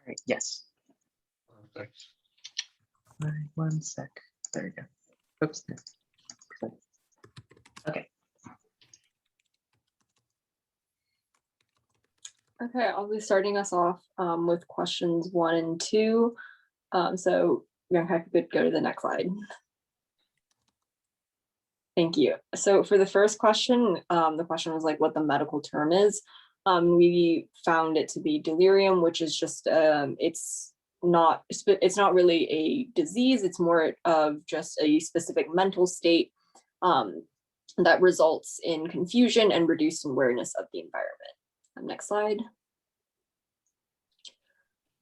Right, yes. Perfect. All right, 1 sec. There you go. Oops. Okay. Okay, I'll be starting us off with questions 1 and 2. So I could go to the next slide. Thank you. So for the first question, the question was like what the medical term is. We found it to be delirium, which is just it's not really a disease. It's more of just a specific mental state that results in confusion and reduced awareness of the environment. Next slide.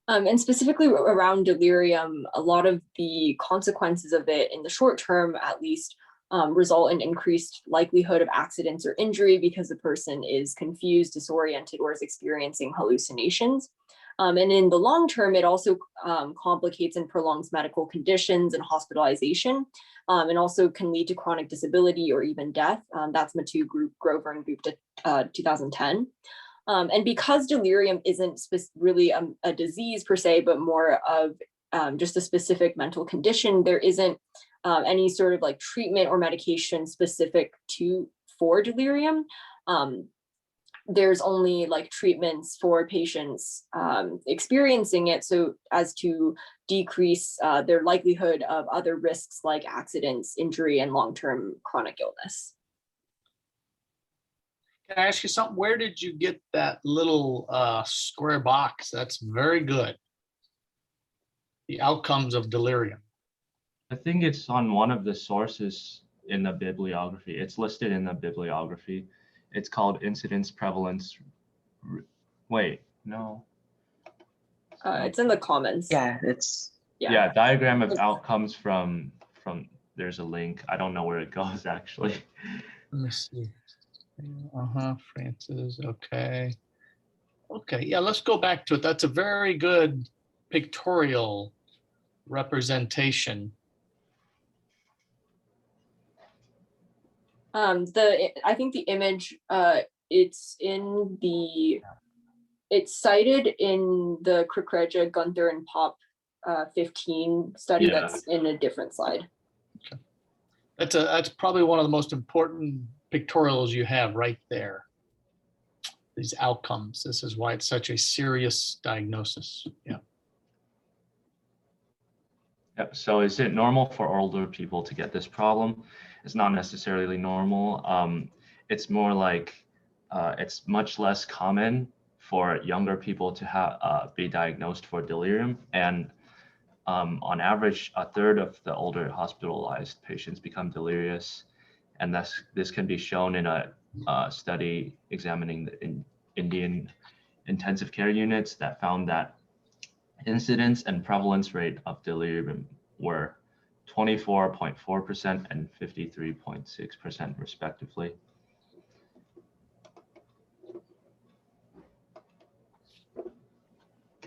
And specifically around delirium, a lot of the consequences of it in the short term, at least, result in increased likelihood of accidents or injury because the person is confused, disoriented, or is experiencing hallucinations. And in the long term, it also complicates and prolongs medical conditions and hospitalization, and also can lead to chronic disability or even death. That's Matu Group, Grover and Group 2010. And because delirium isn't really a disease per se, but more of just a specific mental condition, there isn't any sort of like treatment or medication specific for delirium. There's only like treatments for patients experiencing it, so as to decrease their likelihood of other risks like accidents, injury, and long-term chronic illness. Can I ask you something? Where did you get that little square box? That's very good. The outcomes of delirium. I think it's on one of the sources in the bibliography. It's listed in the bibliography. It's called incidence prevalence. Wait, no. It's in the comments. Yeah, it's Yeah, diagram of outcomes from there's a link. I don't know where it goes actually. Let me see. Francis. Okay. Yeah, let's go back to it. That's a very good pictorial representation. I think the image it's cited in the Krekreja, Gunther, and Pop 15 study. Yeah. That's in a different slide. Okay. That's probably one of the most important pictorials you have right there. These outcomes. This is why it's such a serious diagnosis. Yeah. Yep. So is it normal for older people to get this problem? It's not necessarily normal. It's more like it's much less common for younger people to be diagnosed for delirium. And on average, a third of the older hospitalized patients become delirious. And this can be shown in a study examining the Indian intensive care units that found that incidence and prevalence rate of delirium were 24.4% and 53.6% respectively.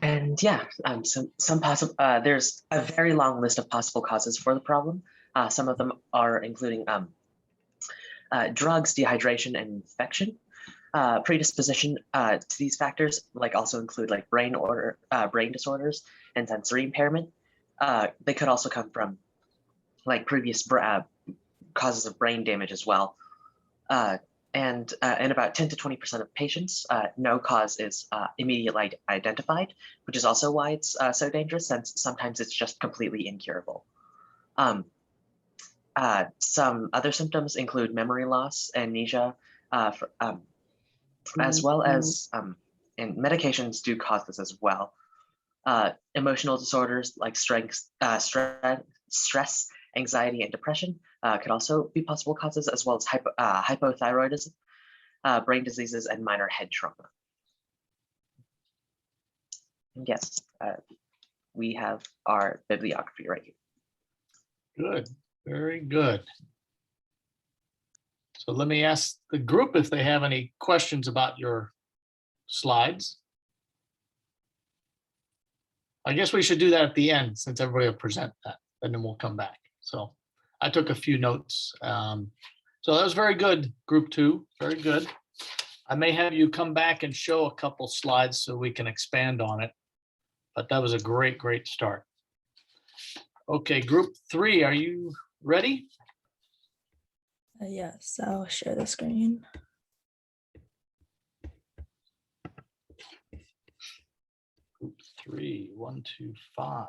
And yeah, some possible. There's a very long list of possible causes for the problem. Some of them are including drugs, dehydration, and infection. Predisposition to these factors also include like brain disorders and sensory impairment. They could also come from like previous causes of brain damage as well. And in about 10 to 20% of patients, no cause is immediately identified, which is also why it's so dangerous, since sometimes it's just completely incurable. Some other symptoms include memory loss, amnesia, as well as, and medications do cause this as well. Emotional disorders like stress, anxiety, and depression could also be possible causes, as well as hypothyroidism, brain diseases, and minor head trauma. And yes, we have our bibliography right here. Good, very good. So let me ask the group if they have any questions about your slides. I guess we should do that at the end, since everybody will present that, and then we'll come back. So I took a few notes. So that was very good, group 2, very good. I may have you come back and show a couple slides so we can expand on it. but that was a great, great start. Okay, group 3, are you ready? Yes, I'll share the screen. Group 3, 1, 2, 5.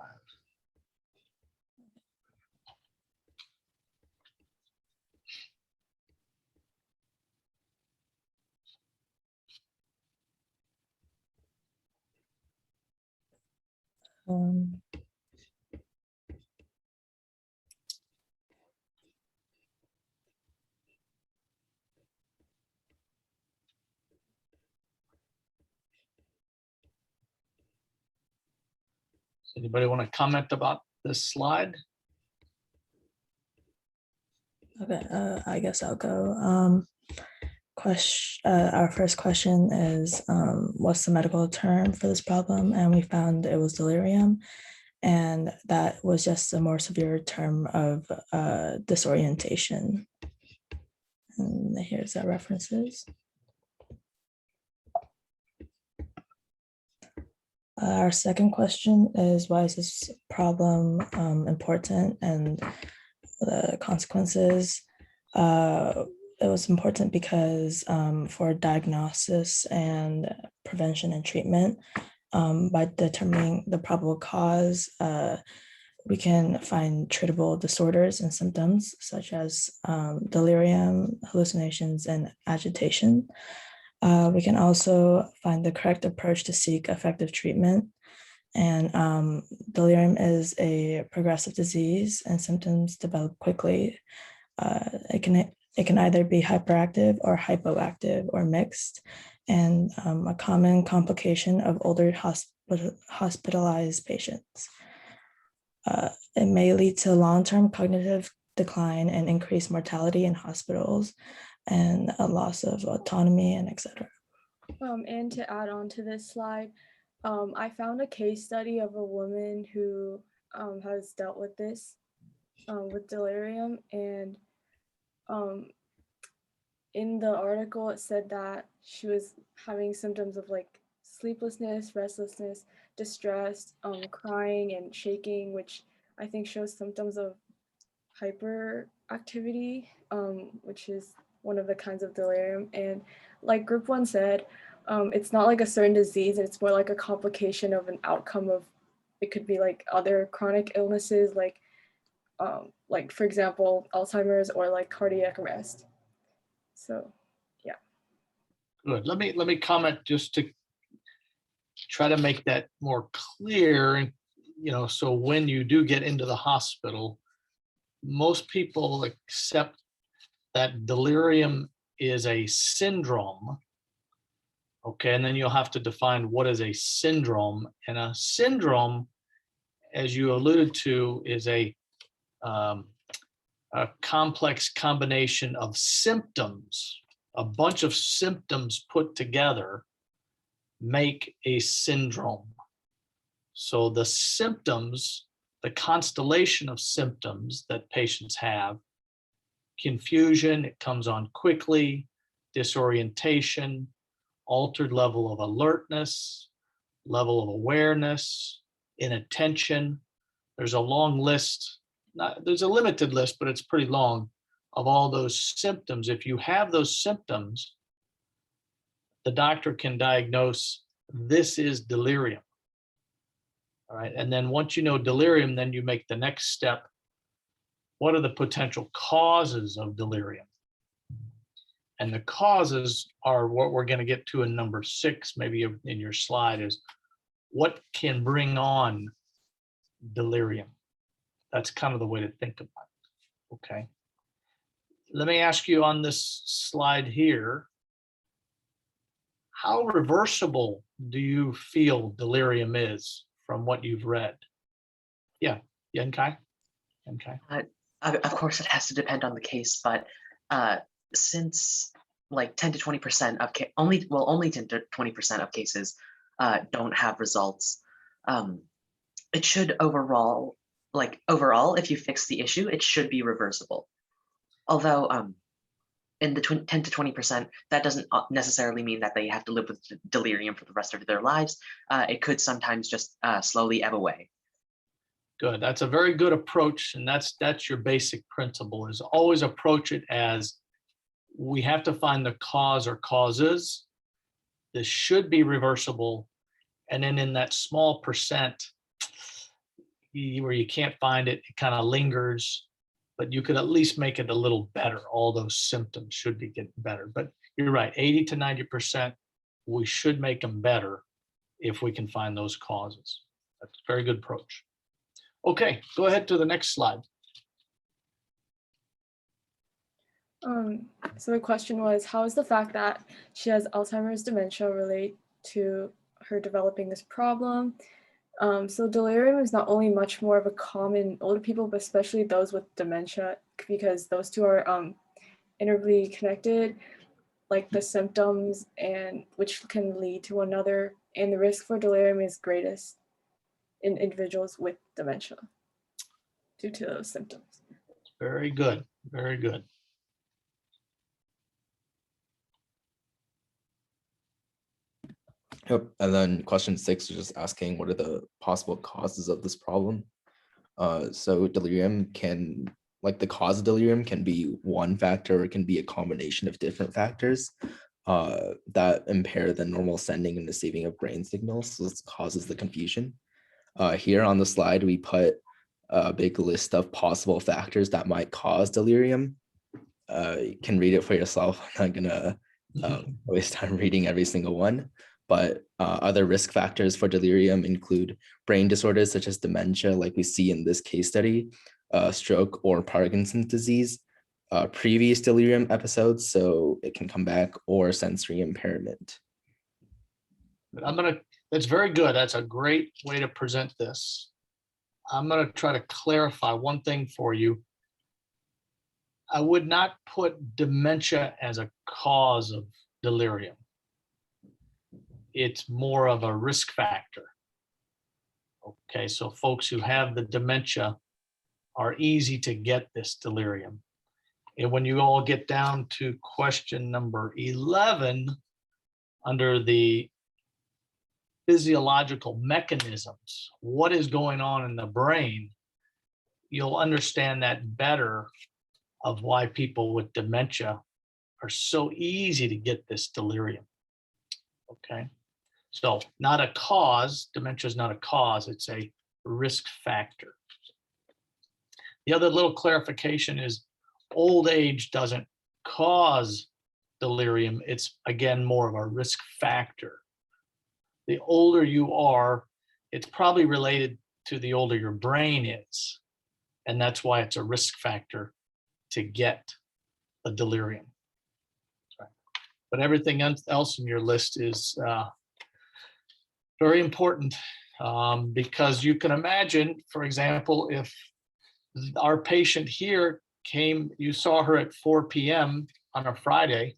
Does anybody want to comment about this slide? Okay, I guess I'll go. Our first question is, what's the medical term for this problem? And we found it was delirium. And that was just a more severe term of disorientation. And here's our references. Our second question is, why is this problem important, and the consequences? It was important because for diagnosis and prevention and treatment, by determining the probable cause, we can find treatable disorders and symptoms such as delirium, hallucinations, and agitation. We can also find the correct approach to seek effective treatment. And delirium is a progressive disease, and symptoms develop quickly. It can either be hyperactive or hypoactive or mixed. And a common complication of older hospitalized patients. It may lead to long-term cognitive decline and increased mortality in hospitals, and a loss of autonomy, and etc. And to add on to this slide, I found a case study of a woman who has dealt with this, with delirium, and in the article it said that she was having symptoms of like sleeplessness, restlessness, distress, crying and shaking, which I think shows symptoms of hyperactivity, which is one of the kinds of delirium. And like group 1 said, it's not like a certain disease, and it's more like a complication of an outcome of, it could be like other chronic illnesses, like for example, Alzheimer's or like cardiac arrest. So, yeah. Good. Let me comment just to try to make that more clear. So when you do get into the hospital, most people accept that delirium is a syndrome. Okay, and then you'll have to define what is a syndrome. And a syndrome, as you alluded to, is a complex combination of symptoms. A bunch of symptoms put together make a syndrome. So the symptoms, the constellation of symptoms that patients have: confusion, it comes on quickly, disorientation, altered level of alertness, level of awareness, inattention. There's a long list, there's a limited list, but it's pretty long, of all those symptoms. If you have those symptoms, the doctor can diagnose this is delirium. All right, and then once you know delirium, then you make the next step. What are the potential causes of delirium? And the causes are what we're going to get to in number 6, maybe in your slide, is what can bring on delirium. That's kind of the way to think about it. Okay. Let me ask you on this slide here, how reversible do you feel delirium is from what you've read? Yeah, Yenkai? Of course, it has to depend on the case, but since like 10 to 20% of only 10 to 20% of cases don't have results, it should overall, if you fix the issue, it should be reversible. Although in the 10 to 20%, that doesn't necessarily mean that they have to live with delirium for the rest of their lives. It could sometimes just slowly ebb away. Good. That's a very good approach, and that's your basic principle, is always approach it as we have to find the cause or causes. This should be reversible, and then in that small percent where you can't find it, it kind of lingers, but you could at least make it a little better. All those symptoms should be getting better. But you're right, 80 to 90%, we should make them better if we can find those causes. That's a very good approach. Okay, go ahead to the next slide. So the question was, how is the fact that she has Alzheimer's dementia relate to her developing this problem? So delirium is not only much more of a common in older people, but especially those with dementia, because those two are integrally connected, like the symptoms and which can lead to one another, and the risk for delirium is greatest in individuals with dementia due to those symptoms. Very good, very good. Yep. And then question 6 is just asking what are the possible causes of this problem. So delirium can, like the cause of delirium can be one factor, or it can be a combination of different factors that impair the normal sending and receiving of brain signals. So this causes the confusion. Here on the slide, we put a big list of possible factors that might cause delirium. You can read it for yourself. I'm not gonna waste time reading every single one. But other risk factors for delirium include brain disorders such as dementia, like we see in this case study, stroke or Parkinson's disease, previous delirium episodes, so it can come back, or sensory impairment. That's very good. That's a great way to present this. I'm gonna try to clarify one thing for you. I would not put dementia as a cause of delirium. It's more of a risk factor. Okay, so folks who have the dementia are easy to get this delirium. And when you all get down to question number 11, under the physiological mechanisms, what is going on in the brain, you'll understand that better of why people with dementia are so easy to get this delirium. Okay, so not a cause, dementia is not a cause, it's a risk factor. The other little clarification is old age doesn't cause delirium, it's again more of a risk factor. The older you are, it's probably related to the older your brain is, and that's why it's a risk factor to get a delirium. But everything else in your list is very important, because you can imagine, for example, if our patient here came, you saw her at 4 p.m. on a Friday,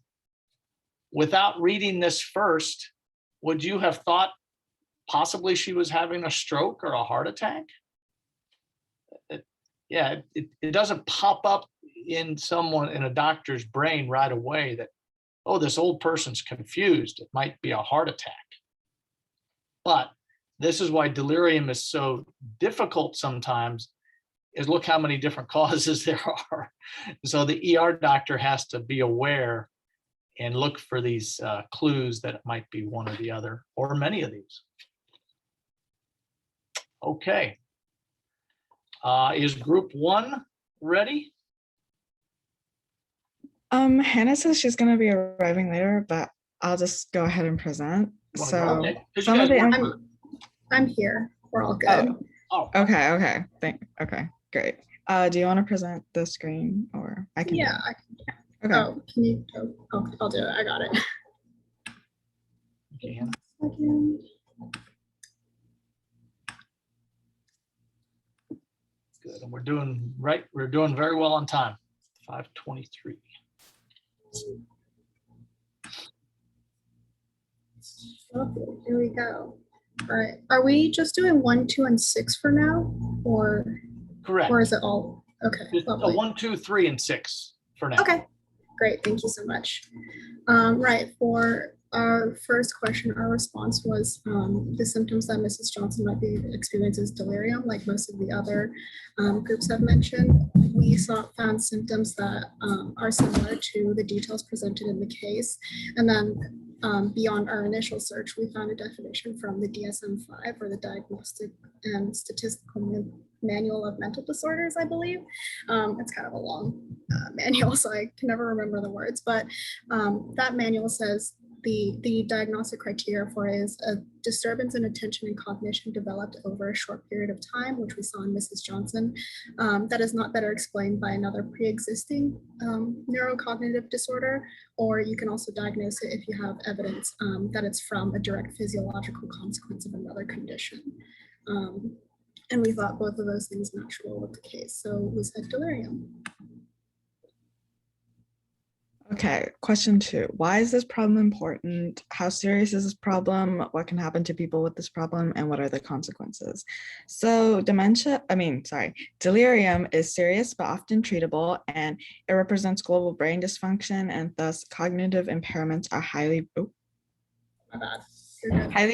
without reading this first, would you have thought possibly she was having a stroke or a heart attack? It doesn't pop up in a doctor's brain right away that, oh, this old person's confused, it might be a heart attack. But this is why delirium is so difficult sometimes, is look how many different causes there are. So the ER doctor has to be aware and look for these clues that it might be one or the other, or many of these. Okay. Is group 1 ready? Hannah says she's going to be arriving later, but I'll just go ahead and present. So okay. some of the I'm here. We're all good. Oh. Okay. Okay, great. Do you want to present the screen, or I can? Yeah, I can. Okay. Oh, can you? Oh, I'll do it. I got it. Okay, Hannah. Good, and we're doing very well on time. 5:23. Okay, here we go. All right. Are we just doing 1, 2, and 6 for now, or? Correct. Or is it all? Okay. Just a 1, 2, 3, and 6 for now. Okay. Great, thank you so much. Right, for our first question, our response was the symptoms that Mrs. Johnson might be experiencing is delirium, like most of the other groups have mentioned. We found symptoms that are similar to the details presented in the case. And then beyond our initial search, we found a definition from the DSM-5, or the Diagnostic and Statistical Manual of Mental Disorders, I believe. It's kind of a long manual, so I can never remember the words, but that manual says the diagnostic criteria for it is a disturbance in attention and cognition developed over a short period of time, which we saw in Mrs. Johnson, that is not better explained by another pre-existing neurocognitive disorder, or you can also diagnose it if you have evidence that it's from a direct physiological consequence of another condition. And we thought both of those things matched well with the case, so we said delirium. Okay, question 2. Why is this problem important? How serious is this problem? What can happen to people with this problem? And what are the consequences? So delirium is serious but often treatable, and it represents global brain dysfunction, and thus cognitive impairments are highly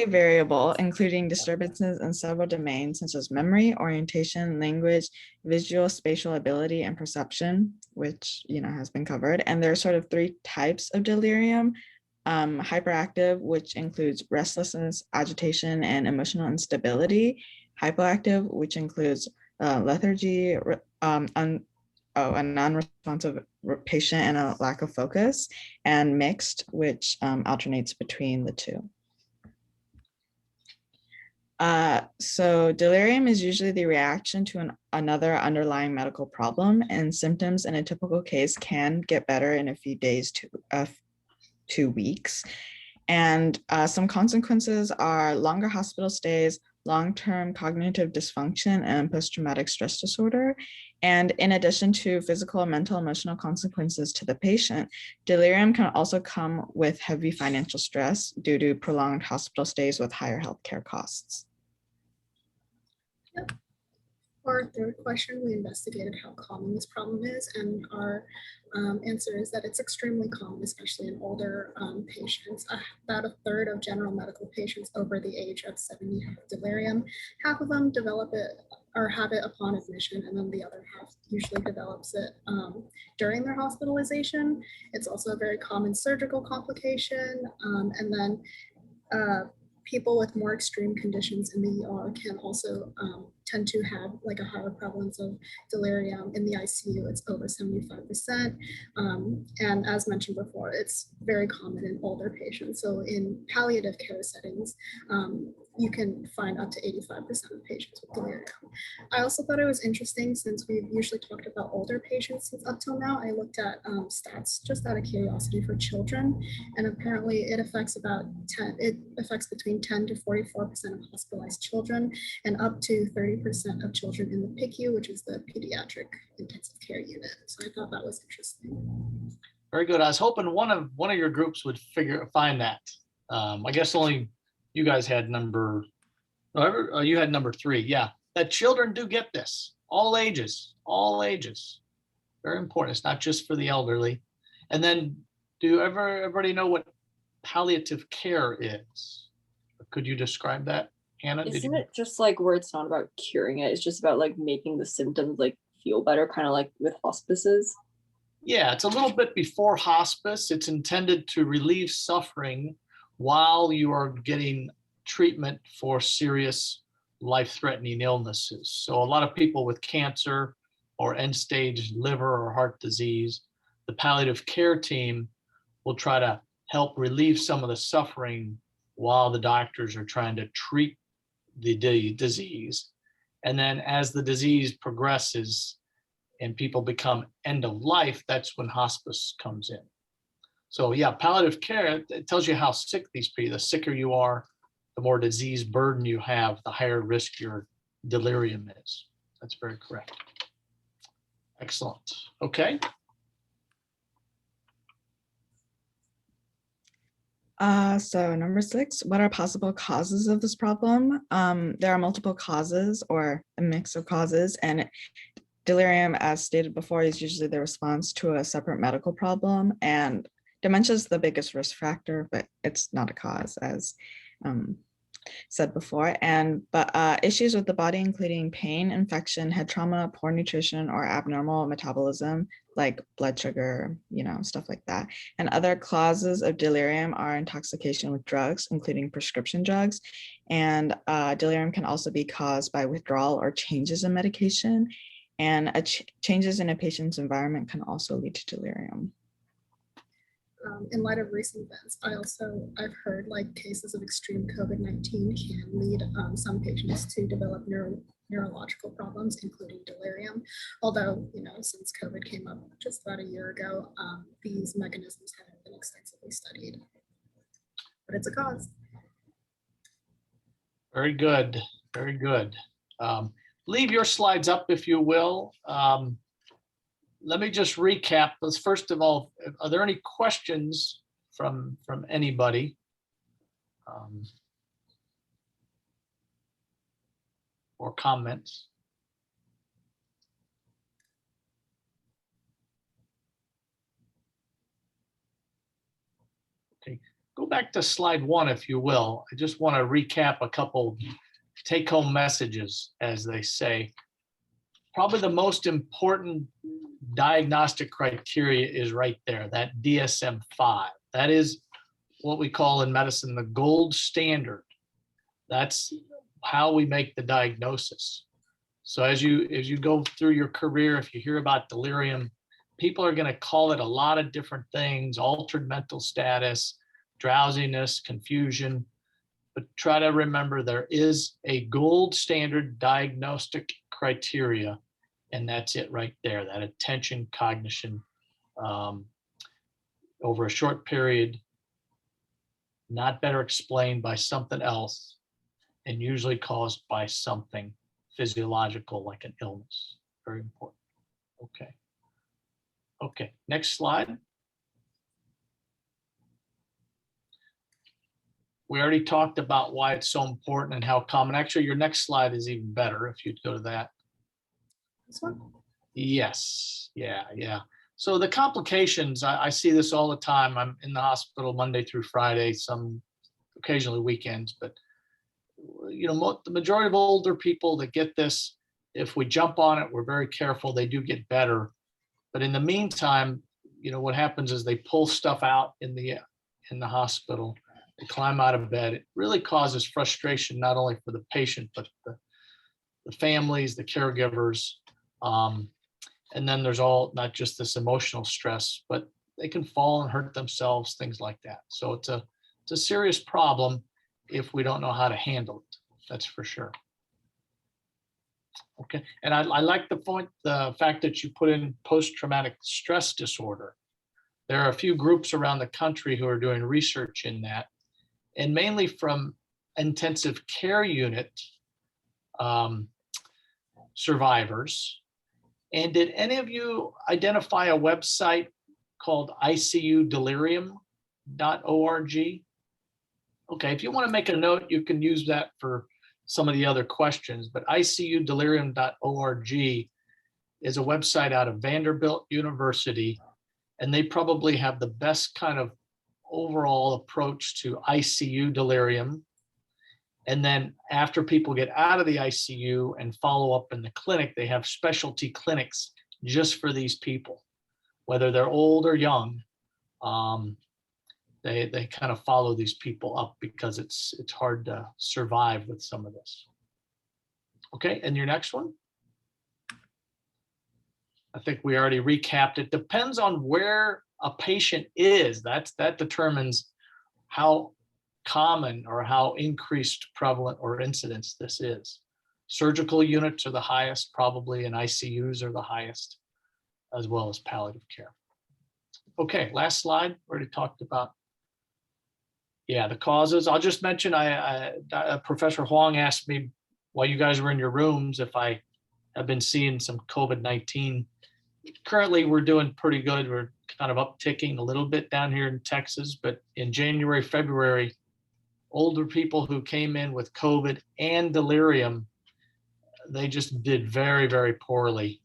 variable, including disturbances in several domains such as memory, orientation, language, visual, spatial ability, and perception, which has been covered. And there are sort of 3 types of delirium. Hyperactive, which includes restlessness, agitation, and emotional instability. Hypoactive, which includes lethargy, a non-responsive patient, and a lack of focus. And mixed, which alternates between the 2. So delirium is usually the reaction to another underlying medical problem, and symptoms in a typical case can get better in a few days to 2 weeks. And some consequences are longer hospital stays, long-term cognitive dysfunction, and post-traumatic stress disorder. And in addition to physical, mental, emotional consequences to the patient, delirium can also come with heavy financial stress due to prolonged hospital stays with higher healthcare costs. Yep. For our third question, we investigated how common this problem is, and our answer is that it's extremely common, especially in older patients. About a third of general medical patients over the age of 70 have delirium. Half of them develop it or have it upon admission, and then the other half usually develops it during their hospitalization. It's also a very common surgical complication, and then people with more extreme conditions in the ER can also tend to have like a higher prevalence of delirium. In the ICU, it's over 75%. And as mentioned before, it's very common in older patients. So in palliative care settings, you can find up to 85% of patients with delirium. I also thought it was interesting, since we've usually talked about older patients since up till now, I looked at stats just out of curiosity for children, and apparently it affects between 10 to 44% of hospitalized children, and up to 30% of children in the PICU, which is the Pediatric Intensive Care Unit. So I thought that was interesting. Very good. I was hoping one of your groups would find that. I guess only you guys had you had number 3. Yeah, that children do get this. All ages. Very important. It's not just for the elderly. And then, do everybody know what palliative care is? Could you describe that, Hannah? Isn't it just like where it's not about curing it? It's just about like making the symptoms like feel better, kind of like with hospices? Yeah, it's a little bit before hospice. It's intended to relieve suffering while you are getting treatment for serious life-threatening illnesses. So a lot of people with cancer or end-stage liver or heart disease, the palliative care team will try to help relieve some of the suffering while the doctors are trying to treat the disease. And then as the disease progresses and people become end of life, that's when hospice comes in. So yeah, palliative care, it tells you how sick these people, the sicker you are, the more disease burden you have, the higher risk your delirium is. That's very correct. Excellent. Okay. So number 6, what are possible causes of this problem? There are multiple causes or a mix of causes, and it delirium, as stated before, is usually the response to a separate medical problem, and dementia is the biggest risk factor, but it's not a cause, as said before. But issues with the body, including pain, infection, head trauma, poor nutrition, or abnormal metabolism, like blood sugar, stuff like that. And other causes of delirium are intoxication with drugs, including prescription drugs. And delirium can also be caused by withdrawal or changes in medication. And changes in a patient's environment can also lead to delirium. In light of recent events, I've heard like cases of extreme COVID-19 can lead some patients to develop neurological problems, including delirium. Although, since COVID came up just about a year ago, these mechanisms haven't been extensively studied, but it's a cause. Very good, very good. Leave your slides up if you will. Let me just recap. Let's first of all, are there any questions from anybody? Or comments? Okay, go back to slide 1 if you will. I just want to recap a couple take-home messages, as they say. Probably the most important diagnostic criteria is right there, that DSM-5. That is what we call in medicine the gold standard. That's how we make the diagnosis. So as you go through your career, if you hear about delirium, people are going to call it a lot of different things: altered mental status, drowsiness, confusion. But try to remember there is a gold standard diagnostic criteria, and that's it right there, that attention, cognition over a short period, not better explained by something else, and usually caused by something physiological like an illness. Very important. Okay. Okay, next slide. We already talked about why it's so important and how common. Actually, your next slide is even better if you'd go to that. This one? Yes, yeah. So the complications, I see this all the time. I'm in the hospital Monday through Friday, some occasionally weekends, but the majority of older people that get this, if we jump on it, we're very careful, they do get better. But in the meantime, what happens is they pull stuff out in the hospital. They climb out of bed. It really causes frustration, not only for the patient, but the families, the caregivers. And then there's not just this emotional stress, but they can fall and hurt themselves, things like that. So it's a serious problem if we don't know how to handle it. That's for sure. Okay, and I like the fact that you put in post-traumatic stress disorder. There are a few groups around the country who are doing research in that, and mainly from intensive care unit survivors. And did any of you identify a website called ICUdelirium.org? Okay, if you want to make a note, you can use that for some of the other questions, but ICUdelirium.org is a website out of Vanderbilt University, and they probably have the best kind of overall approach to ICU delirium. And then after people get out of the ICU and follow up in the clinic, they have specialty clinics just for these people, whether they're old or young. They kind of follow these people up because it's hard to survive with some of this. Okay, and your next one? I think we already recapped. It depends on where a patient is. That determines how common or how increased prevalent or incidence this is. Surgical units are the highest probably, and ICUs are the highest, as well as palliative care. Okay, last slide. We already talked about the causes. I'll just mention, Professor Huang asked me while you guys were in your rooms if I have been seeing some COVID-19. Currently, we're doing pretty good. We're kind of upticking a little bit down here in Texas, but in January, February, older people who came in with COVID and delirium, they just did very, very poorly.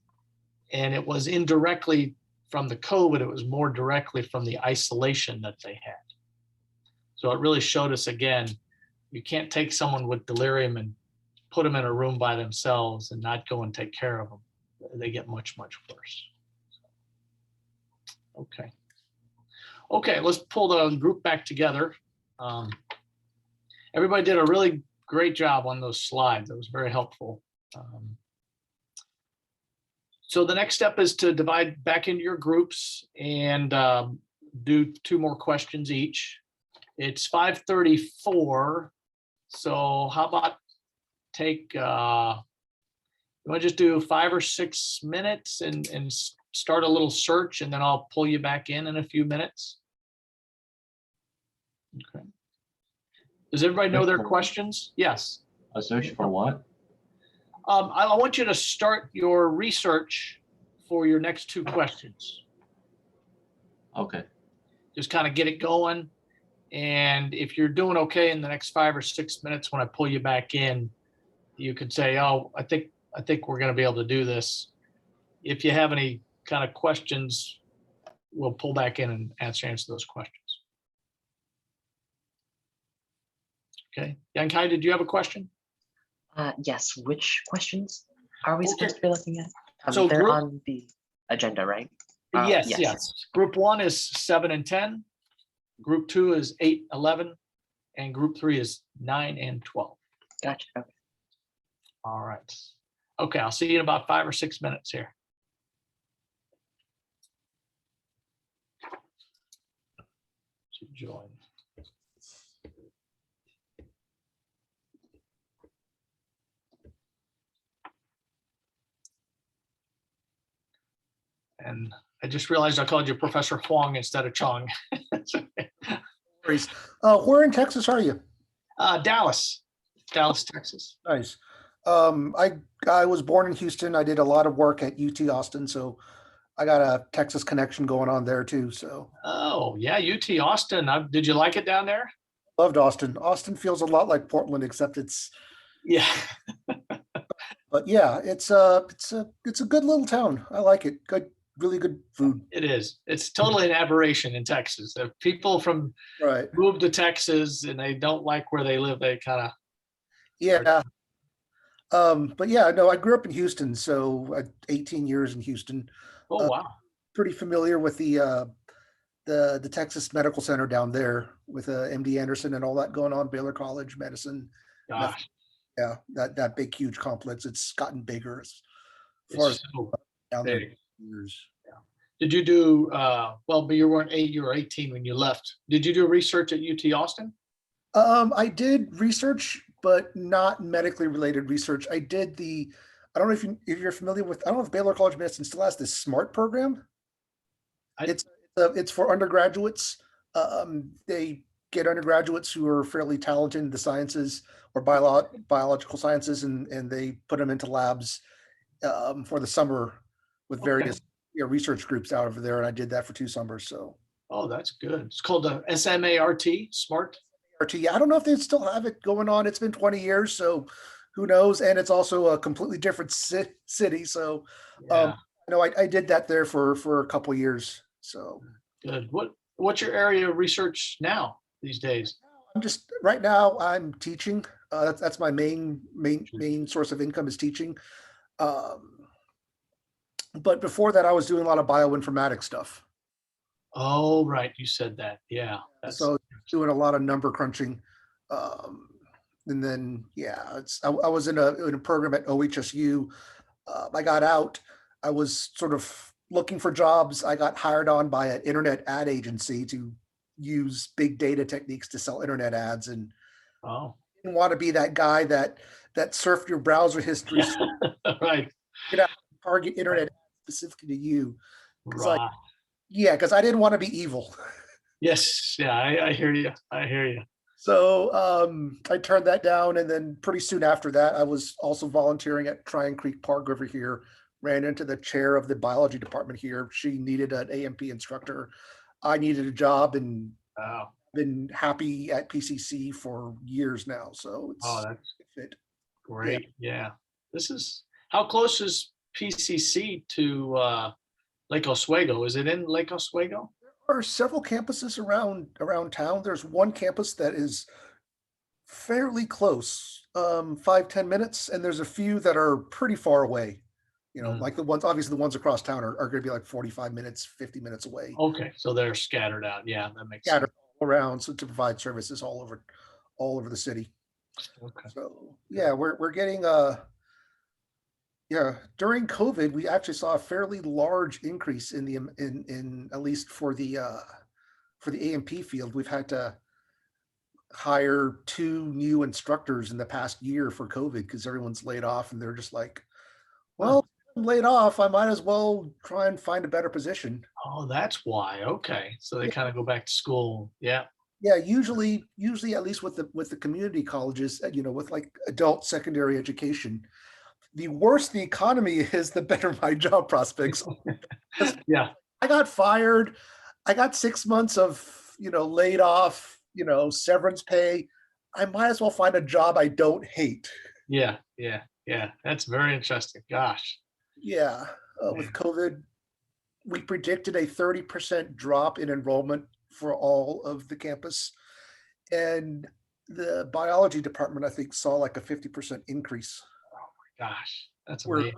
And it was indirectly from the COVID, it was more directly from the isolation that they had. So it really showed us again, you can't take someone with delirium and put them in a room by themselves and not go and take care of them. They get much, much worse. Okay. Okay, let's pull the group back together. Everybody did a really great job on those slides. That was very helpful. So the next step is to divide back into your groups and do 2 more questions each. It's 5:34. So how about take, you want to just do 5 or 6 minutes and start a little search, and then I'll pull you back in a few minutes. Okay. Does everybody know their questions? Yes. A search for what? I want you to start your research for your next 2 questions. Okay. Just kind of get it going. And if you're doing okay in the next 5 or 6 minutes, when I pull you back in, you could say, oh, I think we're going to be able to do this. If you have any kind of questions, we'll pull back in and answer those questions. Okay. Young Kai, did you have a question? Yes, which questions are we supposed to be looking at? So they're on the agenda, right? Yes. Group 1 is 7 and 10. Group 2 is 8, 11. And group 3 is 9 and 12. Gotcha. Okay. All right. Okay, I'll see you in about 5 or 6 minutes here. To join. And I just realized I called you Professor Huang instead of Chong. Where in Texas are you? Dallas, Texas. Nice. I was born in Houston. I did a lot of work at UT Austin, so I got a Texas connection going on there too. So. Oh yeah, UT Austin. Did you like it down there? Loved Austin. Austin feels a lot like Portland, except it's. Yeah. But yeah, it's a good little town. I like it. Good. Really good food. It is. It's totally an aberration in Texas. If people from move to Texas and they don't like where they live, they kind of. Yeah. But yeah, no, I grew up in Houston, so 18 years in Houston. Oh wow. Pretty familiar with the Texas Medical Center down there with MD Anderson and all that going on, Baylor College, medicine. Gosh. Yeah, that big huge complex. It's gotten bigger as far as down there. Years. Yeah. Did you do but you weren't 8, you were 18 when you left. Did you do research at UT Austin? I did research, but not medically related research. I did I don't know if you're familiar with, I don't know if Baylor College of Medicine still has this SMART program. It's for undergraduates. They get undergraduates who are fairly talented in the sciences or biological sciences, and they put them into labs for the summer with various research groups out over there, and I did that for 2 summers. So. Oh, that's good. It's called the SMART, SMART. Yeah, I don't know if they still have it going on. It's been 20 years, so who knows? And it's also a completely different city. So, I did that there for a couple of years. So good. What's your area of research now these days? I'm just right now. I'm teaching. That's my main source of income is teaching. But before that, I was doing a lot of bioinformatics stuff. Oh, right. You said that. Yeah. So doing a lot of number crunching. And then, I was in a program at OHSU. I got out. I was sort of looking for jobs. I got hired on by an internet ad agency to use big data techniques to sell internet ads. And I didn't want to be that guy that surfed your browser history. Right. Target internet specifically to you. Because I didn't want to be evil. Yes. Yeah, I hear you. So I turned that down, and then pretty soon after that, I was also volunteering at Tryon Creek Park over here. Ran into the chair of the biology department here. She needed an AMP instructor. I needed a job, and been happy at PCC for years now. So it's that's fit. Great. Yeah. This is, how close is PCC to Lake Oswego? Is it in Lake Oswego? There are several campuses around town. There's one campus that is fairly close, 5-10 minutes, and there's a few that are pretty far away. Like the ones, obviously the ones across town are going to be like 45 minutes, 50 minutes away. Okay, so they're scattered out. Yeah, that makes Scattered sense. all around, so to provide services all over the city. Okay. So yeah, we're getting during COVID, we actually saw a fairly large increase in the in at least for the A&P field. We've had to hire 2 new instructors in the past year for COVID because everyone's laid off, and they're just like, well, I'm laid off, I might as well try and find a better position. Oh, that's why. Okay, so they kind of go back to school. Yeah. Yeah, usually at least with the community colleges, with like adult secondary education, the worse the economy is, the better my job prospects. Yeah. I got fired. I got 6 months of, laid off, severance pay. I might as well find a job I don't hate. Yeah. That's very interesting. Gosh. Yeah. With COVID, we predicted a 30% drop in enrollment for all of the campus. And the biology department, I think, saw like a 50% increase. Gosh, that's amazing.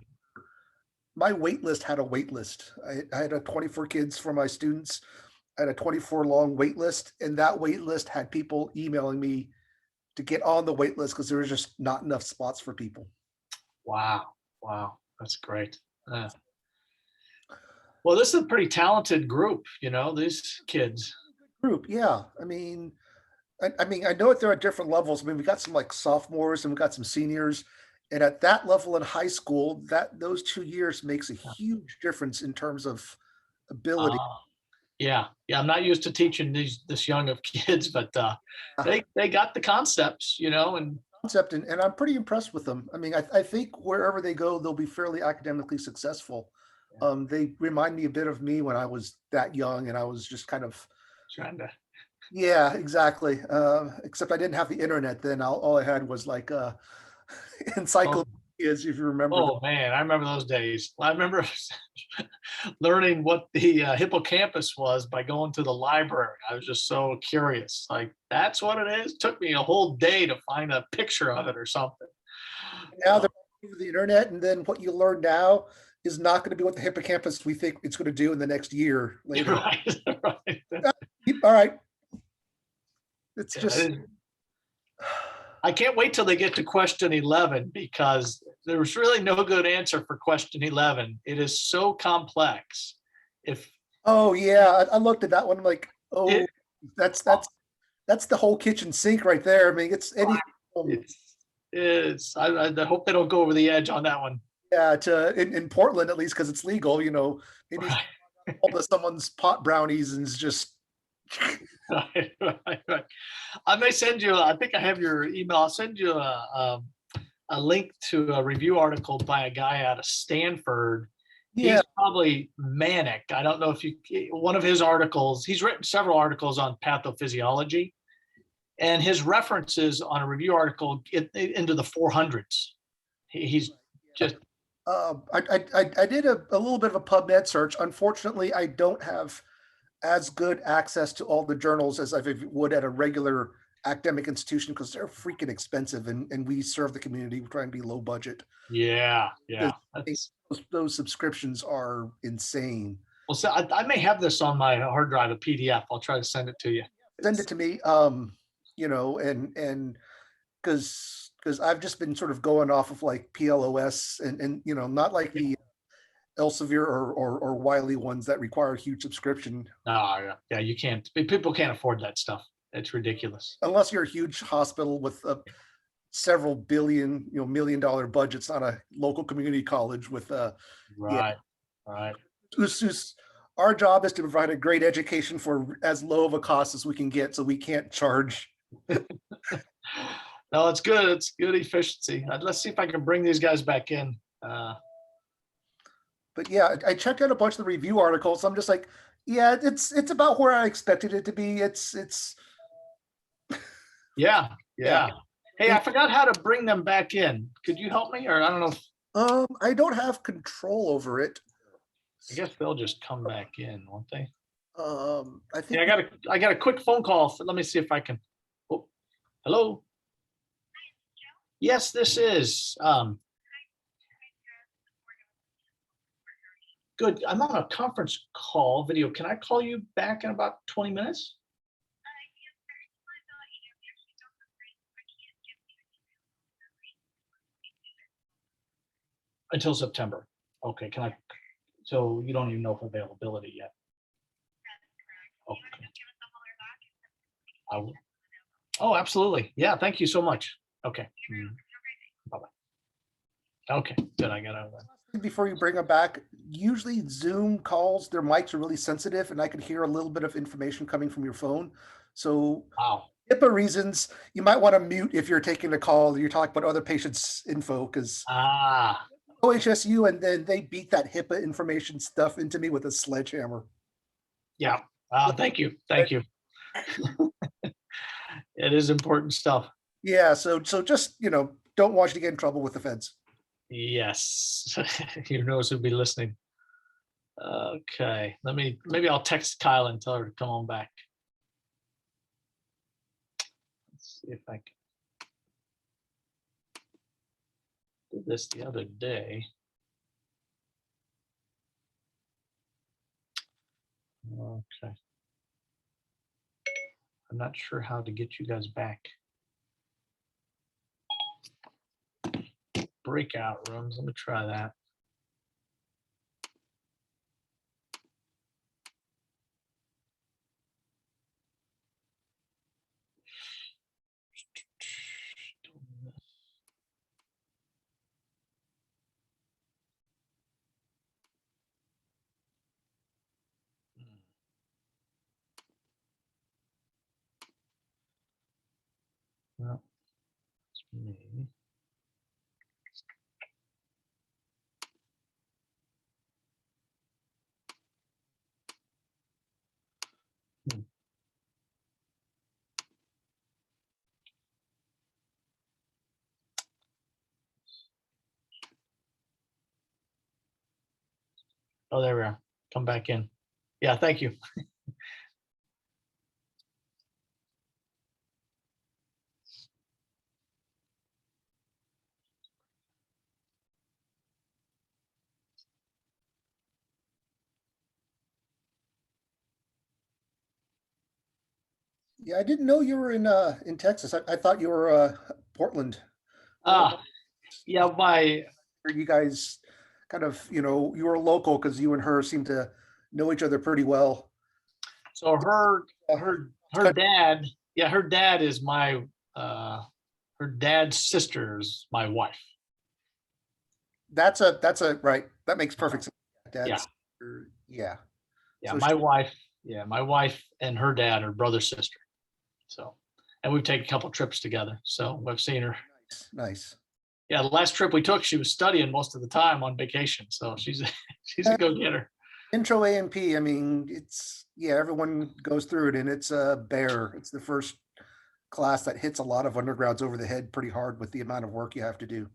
My wait list had a wait list. I had 24 kids for my students. I had a 24 long wait list, and that wait list had people emailing me to get on the wait list because there was just not enough spots for people. Wow, that's great. Well, this is a pretty talented group, these kids. Group, yeah. I mean, I know that they're at different levels. I mean, we got some like sophomores and we got some seniors. And at that level in high school, those 2 years makes a huge difference in terms of ability. Yeah. I'm not used to teaching this young of kids, but they got the concepts, and I'm pretty impressed with them. I mean, I think wherever they go, they'll be fairly academically successful. They remind me a bit of me when I was that young, and I was just kind of trying to. Yeah, exactly. Except I didn't have the internet then. All I had was like encyclopedias, if you remember. Oh man, I remember those days. I remember learning what the hippocampus was by going to the library. I was just so curious. Like, that's what it is? It took me a whole day to find a picture of it or something. Now they're over the internet, and then what you learn now is not going to be what the hippocampus we think it's going to do in the next year later. Right. All right. It's just. I can't wait till they get to question 11 because there's really no good answer for question 11. It is so complex. Oh yeah, I looked at that one like, that's the whole kitchen sink right there. I mean, it's anything. I hope they don't go over the edge on that one. Yeah, in Portland at least because it's legal. Maybe all of someone's pot brownies and it's just. Right. I may send you, I think I have your email. I'll send you a link to a review article by a guy out of Stanford. Yeah. He's probably manic. I don't know if one of his articles, he's written several articles on pathophysiology, and his references on a review article get into the 400s. He's just. I did a little bit of a PubMed search. Unfortunately, I don't have as good access to all the journals as I would at a regular academic institution because they're freaking expensive, and we serve the community. We're trying to be low budget. Yeah. Those subscriptions are insane. Well, so I may have this on my hard drive, a PDF. I'll try to send it to you. Send it to me. And because I've just been sort of going off of like PLOS and not like the Elsevier or Wiley ones that require a huge subscription. Oh, yeah, you can't. People can't afford that stuff. It's ridiculous. Unless you're a huge hospital with several billion, $1 million budgets, not a local community college with right. Our job is to provide a great education for as low of a cost as we can get, so we can't charge. No, it's good. It's good efficiency. Let's see if I can bring these guys back in. But yeah, I checked out a bunch of the review articles. I'm just like, yeah, it's about where I expected it to be. It's. Yeah. Hey, I forgot how to bring them back in. Could you help me? Or I don't know. I don't have control over it. I guess they'll just come back in, won't they? I think Yeah, I got a quick phone call. Let me see if I can. Oh, hello. Yes, this is. Good. I'm on a conference call video. Can I call you back in about 20 minutes? Until September. Okay, can I? So you don't even know if availability yet. Okay. I will. Oh, absolutely. Yeah, thank you so much. Okay. Bye-bye. Okay, good. I got out of that. before you bring them back, usually Zoom calls, their mics are really sensitive, and I could hear a little bit of information coming from your phone. So Wow. HIPAA reasons, you might want to mute if you're taking a call, you're talking about other patients' info, because OHSU, and then they beat that HIPAA information stuff into me with a sledgehammer. Yeah. Thank you. Thank you. It is important stuff. Yeah. So just, don't want you to get in trouble with the feds. Yes. Who knows who'll be listening. Okay. Maybe I'll text Kyle and tell her to come on back. Let's see if I can do this the other day. Okay. I'm not sure how to get you guys back. Breakout rooms. Let me try that. No, it's me. Oh, there we are. Come back in. Yeah, thank you. Yeah, I didn't know you were in Texas. I thought you were Portland. Yeah, you guys kind of, you were local because you and her seem to know each other pretty well. So her dad, yeah, her dad is my her dad's sister is my wife. That's a right. That makes perfect sense. Dad's, yeah. Yeah, So my wife and her dad are brother sister. So, and we've taken a couple trips together. So I've seen her. Nice. Yeah, the last trip we took, she was studying most of the time on vacation. So she's a go-getter. Intro A&P, I mean, everyone goes through it, and it's a bear. It's the first class that hits a lot of undergrads over the head pretty hard with the amount of work you have to do.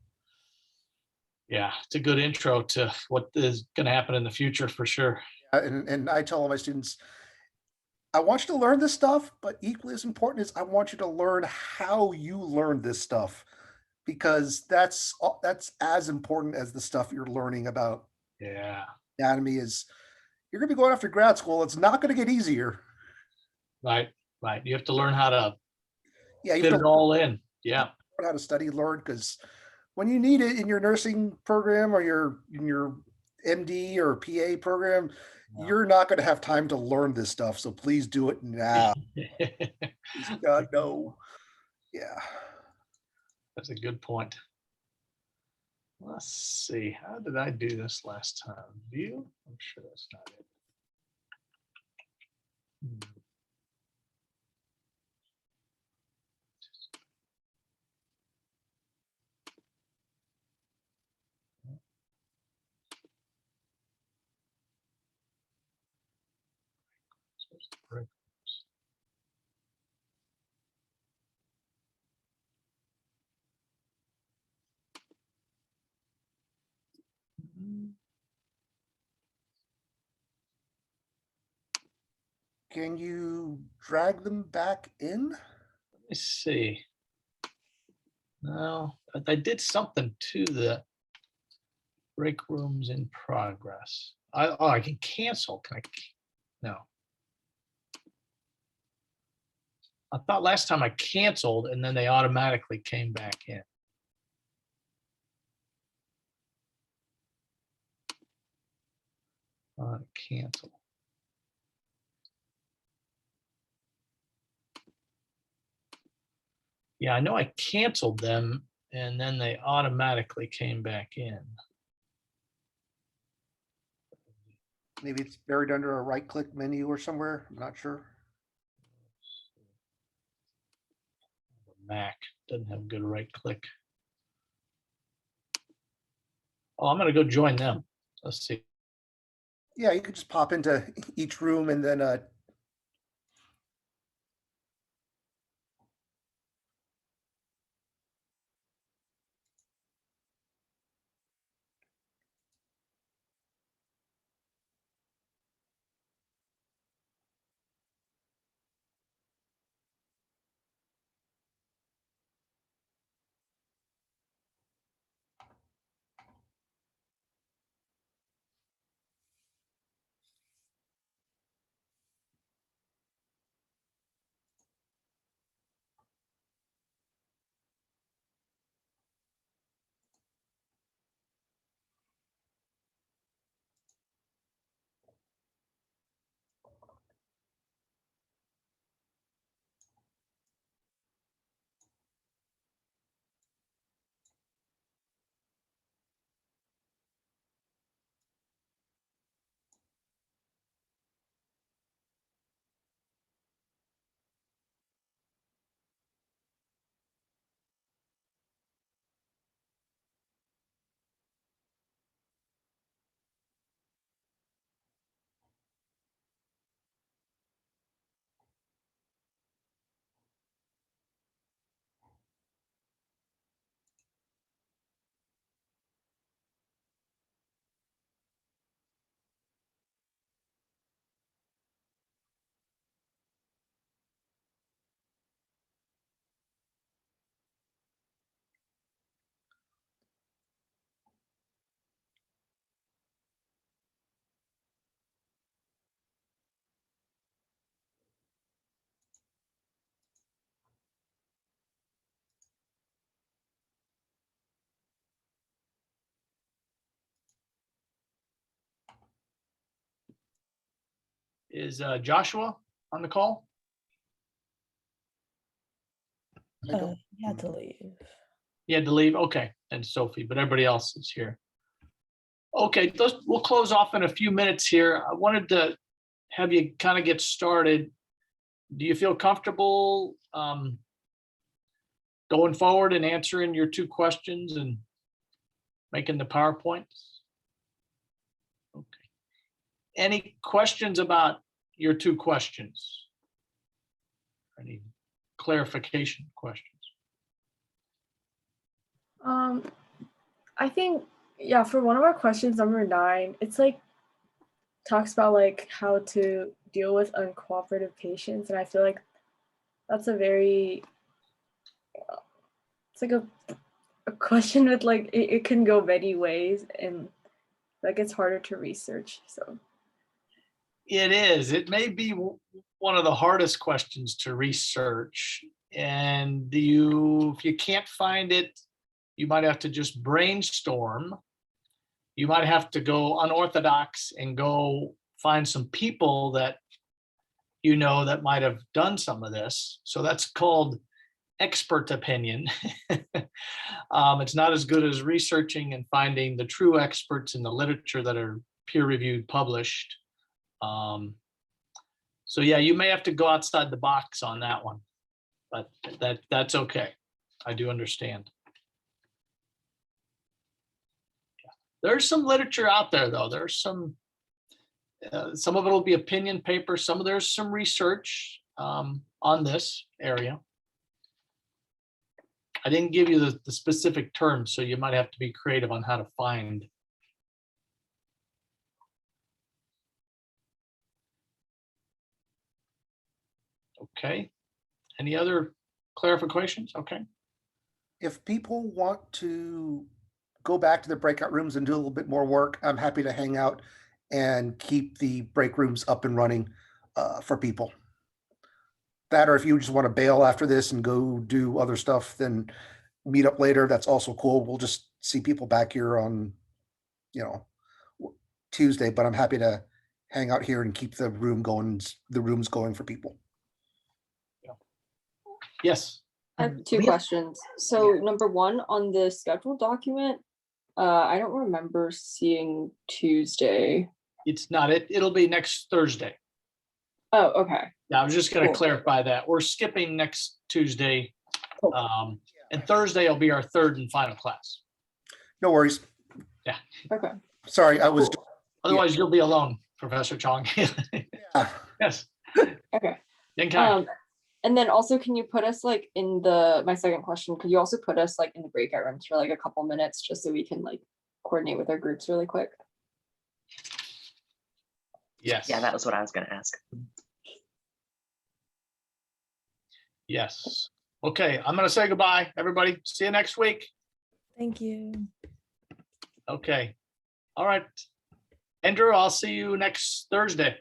Yeah, it's a good intro to what is going to happen in the future for sure. And I tell all my students, I want you to learn this stuff, but equally as important is I want you to learn how you learn this stuff, because that's as important as the stuff you're learning about. Yeah. Anatomy is, you're going to be going after grad school. It's not going to get easier. Right. You have to learn how to fit it all in. Yeah. Learn how to study, learn, because when you need it in your nursing program or in your MD or PA program, you're not going to have time to learn this stuff. So please do it now. God, no. Yeah. That's a good point. Let's see. How did I do this last time? View? I'm sure that's not it. Can you drag them back in? Let me see. No, I did something to the break rooms in progress. I can cancel. Can I? No. I thought last time I canceled and then they automatically came back in. Cancel. Yeah, I know I canceled them and then they automatically came back in. Maybe it's buried under a right-click menu or somewhere. I'm not sure. Mac doesn't have good right click. Oh, I'm gonna go join them. Let's see. Yeah, you could just pop into each room and then Is Joshua on the call? I don't. He had to leave. He had to leave. Okay, and Sophie, but everybody else is here. Okay, we'll close off in a few minutes here. I wanted to have you kind of get started. Do you feel comfortable going forward and answering your two questions and making the PowerPoints? Okay. Any questions about your two questions? Any clarification questions? I think, yeah, for one of our questions, number 9, it's like talks about like how to deal with uncooperative patients, and I feel like that's a very, it's like a question with like it can go many ways, and like it's harder to research. So it is. It may be one of the hardest questions to research, and if you can't find it, you might have to just brainstorm. You might have to go unorthodox and go find some people that you know that might have done some of this. So that's called expert opinion. It's not as good as researching and finding the true experts in the literature that are peer-reviewed, published. So yeah, you may have to go outside the box on that one, but that's okay. I do understand. There's some literature out there, though. There's some of it will be opinion paper. There's some research on this area. I didn't give you the specific terms, so you might have to be creative on how to find. Okay. Any other clarifications? Okay. If people want to go back to the breakout rooms and do a little bit more work, I'm happy to hang out and keep the break rooms up and running for people. That, or if you just want to bail after this and go do other stuff, then meet up later. That's also cool. We'll just see people back here on, Tuesday, but I'm happy to hang out here and keep the rooms going for people. Yes. I have two We have- questions. So Yeah. number one, on the schedule document, I don't remember seeing Tuesday. It's not, it'll be next Thursday. Oh, okay. Yeah, I was just gonna Cool. clarify that. We're skipping next Tuesday. Cool. And Thursday will be our third and final class. No worries. Okay. Sorry, I was. Otherwise, you'll be alone, Professor Chong. Yes. Okay. Okay. And then also, can you put us like in my second question, could you also put us like in the breakout rooms for like a couple minutes just so we can like coordinate with our groups really quick? Yes. Yeah, that was what I was going to ask. Yes. Okay, I'm gonna say goodbye, everybody. See you next week. Thank you. Okay. All right. Andrew, I'll see you next Thursday.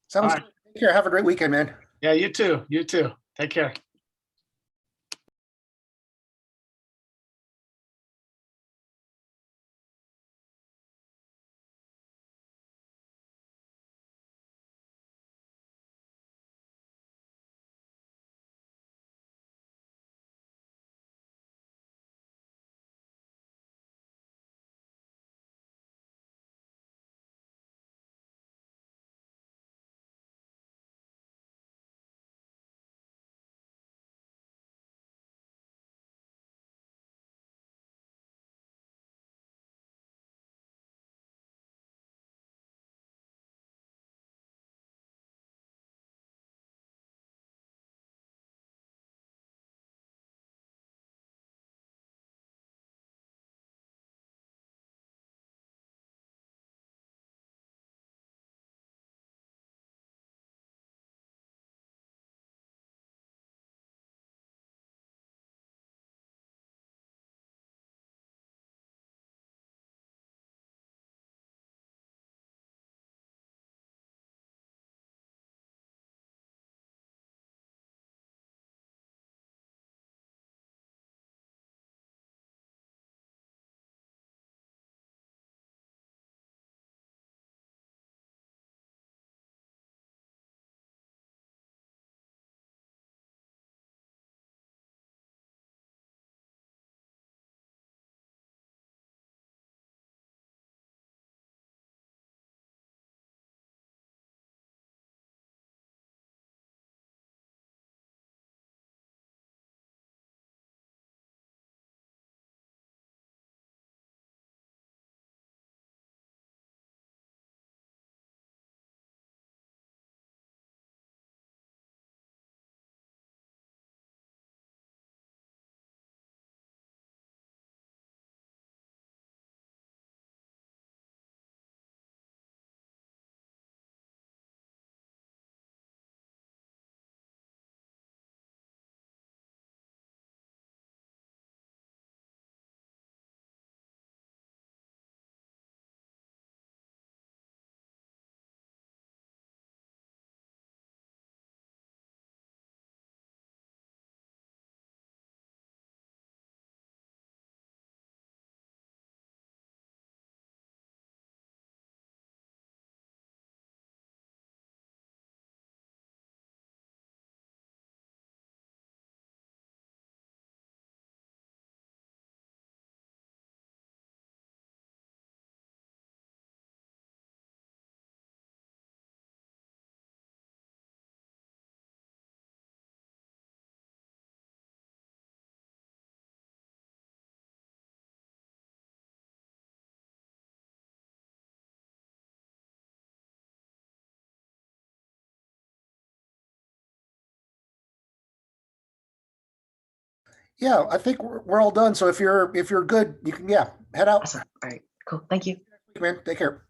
Sounds All good. right. Take care. Have a great weekend, man. Yeah, you too. You too. Take care. Yeah, I think we're all done. So if you're good, you can head out. Awesome. All right, cool. Thank you. Man, take care.